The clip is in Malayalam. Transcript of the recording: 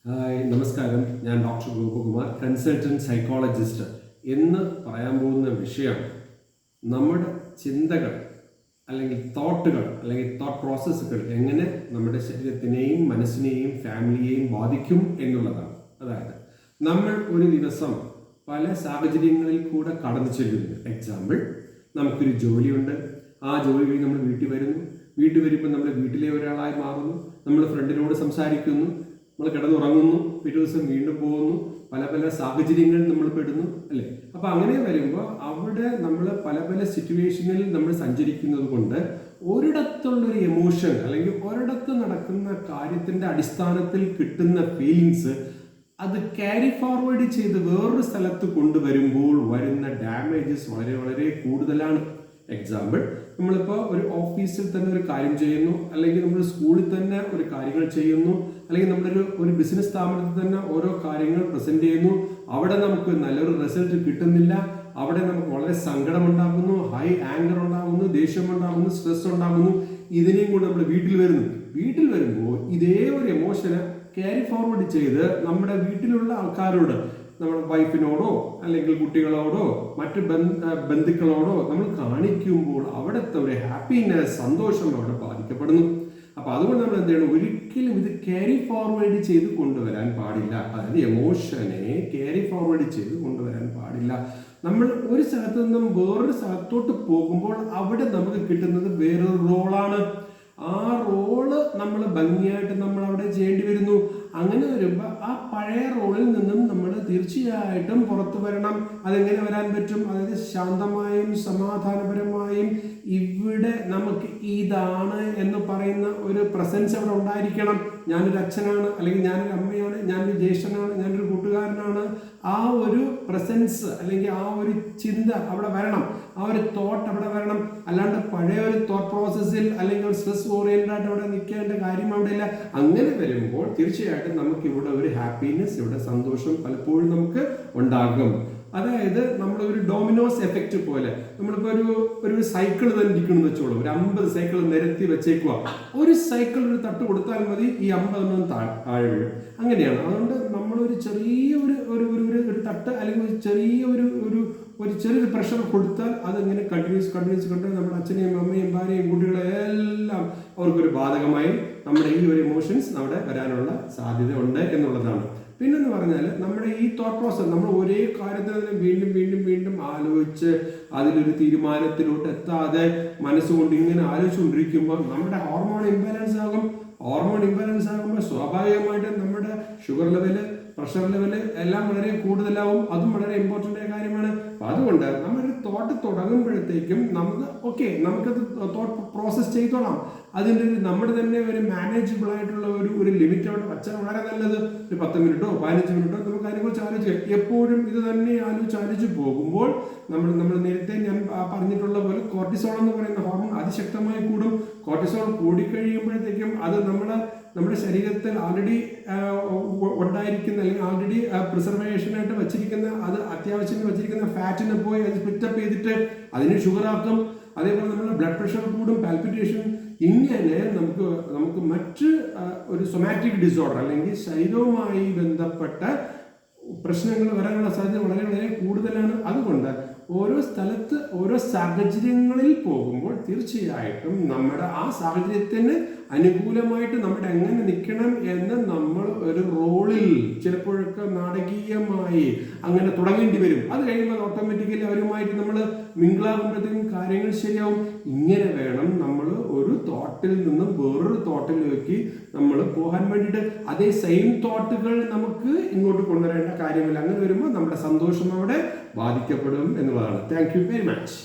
ഹായ് നമസ്കാരം. ഞാൻ ഡോക്ടർ ഗോപകുമാർ, കൺസൾട്ടൻറ്റ് സൈക്കോളജിസ്റ്റ്. ഇന്ന് പറയാൻ പോകുന്ന വിഷയം നമ്മുടെ ചിന്തകൾ അല്ലെങ്കിൽ തോട്ടുകൾ അല്ലെങ്കിൽ തോട്ട് പ്രോസസ്സുകൾ എങ്ങനെ നമ്മുടെ ശരീരത്തിനെയും മനസ്സിനെയും ഫാമിലിയെയും ബാധിക്കും എന്നുള്ളതാണ്. അതായത് നമ്മൾ ഒരു ദിവസം പല സാഹചര്യങ്ങളിൽ കൂടെ കടന്നു ചെല്ലുന്നു. എക്സാമ്പിൾ, നമുക്കൊരു ജോലിയുണ്ട്, ആ ജോലി കഴിഞ്ഞ് നമ്മൾ വീട്ടിൽ വരുന്നു, വീട്ടിൽ വരുമ്പോൾ നമ്മൾ വീട്ടിലെ ഒരാളായി മാറുന്നു, നമ്മൾ ഫ്രണ്ടിനോട് സംസാരിക്കുന്നു, നമ്മൾ കിടന്നുറങ്ങുന്നു, പിറ്റേ ദിവസം വീണ്ടും പോകുന്നു, പല പല സാഹചര്യങ്ങളിൽ നമ്മൾ പെടുന്നു, അല്ലേ? അപ്പം അങ്ങനെ വരുമ്പോൾ അവിടെ നമ്മൾ പല പല സിറ്റുവേഷനിൽ നമ്മൾ സഞ്ചരിക്കുന്നത് കൊണ്ട് ഒരിടത്തുള്ളൊരു എമോഷൻ അല്ലെങ്കിൽ ഒരിടത്ത് നടക്കുന്ന കാര്യത്തിൻ്റെ അടിസ്ഥാനത്തിൽ കിട്ടുന്ന ഫീലിങ്സ് അത് ക്യാരി ഫോർവേഡ് ചെയ്ത് വേറൊരു സ്ഥലത്ത് കൊണ്ടുവരുമ്പോൾ വരുന്ന ഡാമേജസ് വളരെ വളരെ കൂടുതലാണ്. എക്സാമ്പിൾ, നമ്മളിപ്പോൾ ഒരു ഓഫീസിൽ തന്നെ ഒരു കാര്യം ചെയ്യുന്നു, അല്ലെങ്കിൽ നമ്മൾ സ്കൂളിൽ തന്നെ ഒരു കാര്യങ്ങൾ ചെയ്യുന്നു, അല്ലെങ്കിൽ നമ്മളൊരു ബിസിനസ് സ്ഥാപനത്തിൽ തന്നെ ഓരോ കാര്യങ്ങൾ പ്രസന്റ് ചെയ്യുന്നു. അവിടെ നമുക്ക് നല്ലൊരു റിസൾട്ട് കിട്ടുന്നില്ല, അവിടെ നമുക്ക് വളരെ സങ്കടം ഉണ്ടാകുന്നു, ഹൈ ആങ്കർ ഉണ്ടാകുന്നു, ദേഷ്യം ഉണ്ടാകുന്നു, സ്ട്രെസ് ഉണ്ടാകുന്നു. ഇതിനെയും കൂടെ നമ്മൾ വീട്ടിൽ വരുമ്പോൾ ഇതേ ഒരു എമോഷനെ ക്യാരി ഫോർവേഡ് ചെയ്ത് നമ്മുടെ വീട്ടിലുള്ള ആൾക്കാരോട്, നമ്മുടെ വൈഫിനോടോ അല്ലെങ്കിൽ കുട്ടികളോടോ മറ്റ് ബന്ധുക്കളോടോ നമ്മൾ കാണിക്കുമ്പോൾ അവിടുത്തെ ഒരു ഹാപ്പിനെസ്, സന്തോഷം അവിടെ ബാധിക്കപ്പെടുന്നു. അപ്പോൾ അതുകൊണ്ട് നമ്മൾ എന്ത് ചെയ്യണം? ഒരിക്കലും ഇത് ക്യാരി ഫോർവേഡ് ചെയ്ത് കൊണ്ടുവരാൻ പാടില്ല. അതായത് എമോഷനെ ക്യാരി ഫോർവേഡ് ചെയ്ത് കൊണ്ടുവരാൻ പാടില്ല. നമ്മൾ ഒരു സ്ഥലത്ത് നിന്നും വേറൊരു സ്ഥലത്തോട്ട് പോകുമ്പോൾ അവിടെ നമുക്ക് കിട്ടുന്നത് വേറൊരു റോളാണ്. ആ റോള് നമ്മൾ ഭംഗിയായിട്ട് നമ്മൾ അവിടെ ചെയ്യേണ്ടി വരുന്നു. അങ്ങനെ വരുമ്പോൾ ആ പഴയ റോളിൽ നിന്നും നമ്മൾ തീർച്ചയായിട്ടും പുറത്തു വരണം. അതെങ്ങനെ വരാൻ പറ്റും? അതായത് ശാന്തമായും സമാധാനപരമായും ഇവിടെ നമുക്ക് ഇതാണ് എന്ന് പറയുന്ന ഒരു പ്രസൻസ് അവിടെ ഉണ്ടായിരിക്കണം. ഞാനൊരു അച്ഛനാണ്, അല്ലെങ്കിൽ ഞാനൊരു അമ്മയാണ്, ഞാനൊരു ജ്യേഷ്ഠനാണ്, ഞാനൊരു കൂട്ടുകാരനാണ്. ആ ഒരു പ്രസൻസ് അല്ലെങ്കിൽ ആ ഒരു ചിന്ത അവിടെ വരണം, ആ ഒരു തോട്ട് അവിടെ വരണം. അല്ലാണ്ട് പഴയ ഒരു തോട്ട് പ്രോസസ്സിൽ അല്ലെങ്കിൽ ഒരു സ്ട്രെസ് ഓറിയന്റഡ് ആയിട്ട് അവിടെ നിൽക്കേണ്ട കാര്യം അവിടെ ഇല്ല. അങ്ങനെ വരുമ്പോൾ തീർച്ചയായിട്ടും നമുക്ക് ഇവിടെ ഒരു ഹാപ്പിനെസ്, ഇവിടെ സന്തോഷം പലപ്പോഴും നമുക്ക് ഉണ്ടാകും. അതായത് നമ്മളൊരു ഡോമിനോസ് എഫക്റ്റ് പോലെ, നമ്മളിപ്പോൾ ഒരു സൈക്കിൾ തന്നെ ഇരിക്കണമെന്ന് വെച്ചോളൂ, ഒരു 50 സൈക്കിൾ നിരത്തി വെച്ചേക്കുക. ഒരു സൈക്കിൾ ഒരു തട്ട് കൊടുത്താൽ മതി, ഈ 50 താഴെ വീഴും. അങ്ങനെയാണ്. അതുകൊണ്ട് നമ്മളൊരു ചെറിയ ഒരു തട്ട് അല്ലെങ്കിൽ ചെറിയൊരു പ്രഷർ കൊടുത്താൽ അതിങ്ങനെ കണ്ടിന്യൂസ് നമ്മുടെ അച്ഛനെയും അമ്മയും ഭാര്യയും കുട്ടികളെ എല്ലാം അവർക്കൊരു ബാധകമായി നമ്മുടെ ഈ ഒരു ഇമോഷൻസ് അവിടെ വരാനുള്ള സാധ്യത ഉണ്ട് എന്നുള്ളതാണ്. പിന്നെന്ന് പറഞ്ഞാൽ നമ്മുടെ ഈ തോട്ട് പ്രോസസ്, നമ്മൾ ഒരേ കാര്യത്തിൽ വീണ്ടും ആലോചിച്ച് അതിലൊരു തീരുമാനത്തിലോട്ട് എത്താതെ മനസ്സുകൊണ്ട് ഇങ്ങനെ ആലോചിച്ചുകൊണ്ടിരിക്കുമ്പോൾ നമ്മുടെ ഹോർമോൺ ഇംബാലൻസ് ആകുമ്പോൾ സ്വാഭാവികമായിട്ടും നമ്മുടെ ഷുഗർ ലെവല്, പ്രഷർ ലെവല് എല്ലാം വളരെ കൂടുതലാവും. അതും വളരെ ഇമ്പോർട്ടൻ്റ് ആയ കാര്യമാണ്. അപ്പം അതുകൊണ്ട് നമ്മളൊരു തോട്ട് തുടങ്ങുമ്പോഴത്തേക്കും നമുക്കത് തോട്ട് പ്രോസസ് ചെയ്തോളാം. അതിൻ്റെ നമ്മുടെ തന്നെ ഒരു മാനേജബിൾ ആയിട്ടുള്ള ഒരു ലിമിറ്റ് അവിടെ വച്ചാൽ വളരെ നല്ലത്. ഒരു 10 മിനിറ്റോ 15 മിനിറ്റോ നമുക്ക് അതിനെക്കുറിച്ച് ആലോചിക്കാം. എപ്പോഴും ഇത് തന്നെ ആലോചിച്ച് പോകുമ്പോൾ നമ്മൾ നേരത്തെ ഞാൻ പറഞ്ഞിട്ടുള്ള പോലെ കോർട്ടിസോൾ എന്ന് പറയുന്ന ഹോർമോൺ അതിശക്തമായി കൂടും. കോർട്ടിസോൾ കൂടിക്കഴിയുമ്പോഴത്തേക്കും അത് നമ്മുടെ ശരീരത്തിൽ ആൾറെഡി ഉണ്ടായിരിക്കുന്ന അല്ലെങ്കിൽ ആൾറെഡി പ്രിസർവേഷനായിട്ട് വെച്ചിരിക്കുന്ന, അത് അത്യാവശ്യം വെച്ചിരിക്കുന്ന ഫാറ്റിനെ പോയി അത് സ്പ്ലിറ്റപ്പ് ചെയ്തിട്ട് അതിന് ഷുഗർ ആക്കും. അതേപോലെ നമ്മുടെ ബ്ലഡ് പ്രഷർ കൂടും, പാൽപിറ്റേഷൻ. ഇങ്ങനെ നമുക്ക് മറ്റ് ഒരു സൊമാറ്റിക് ഡിസോർഡർ അല്ലെങ്കിൽ ശരീരവുമായി ബന്ധപ്പെട്ട പ്രശ്നങ്ങൾ വരാനുള്ള സാധ്യത വളരെ വളരെ കൂടുതലാണ്. അതുകൊണ്ട് ഓരോ സ്ഥലത്ത് ഓരോ സാഹചര്യങ്ങളിൽ പോകുമ്പോൾ തീർച്ചയായിട്ടും നമ്മുടെ ആ സാഹചര്യത്തിന് അനുകൂലമായിട്ട് നമ്മുടെ എങ്ങനെ നിൽക്കണം എന്ന് നമ്മൾ ഒരു റോളിൽ ചിലപ്പോഴൊക്കെ നാടകീയമായി അങ്ങനെ തുടങ്ങേണ്ടി വരും. അത് കഴിയുമ്പോൾ ഓട്ടോമാറ്റിക്കലി അവരുമായിട്ട് നമ്മൾ മിങ്കിളാകുമ്പോഴത്തേക്കും കാര്യങ്ങൾ ശരിയാവും. ഇങ്ങനെ വേണം നമ്മൾ ഒരു തോട്ടിൽ നിന്നും വേറൊരു തോട്ടിലേക്ക് നമ്മൾ പോകാൻ വേണ്ടിയിട്ട്. അതേ സെയിം തോട്ടുകൾ നമുക്ക് ഇങ്ങോട്ട് കൊണ്ടുവരേണ്ട കാര്യമില്ല. അങ്ങനെ വരുമ്പോൾ നമ്മുടെ സന്തോഷം അവിടെ ബാധിക്കപ്പെടും എന്നുള്ളതാണ്. Thank you very much.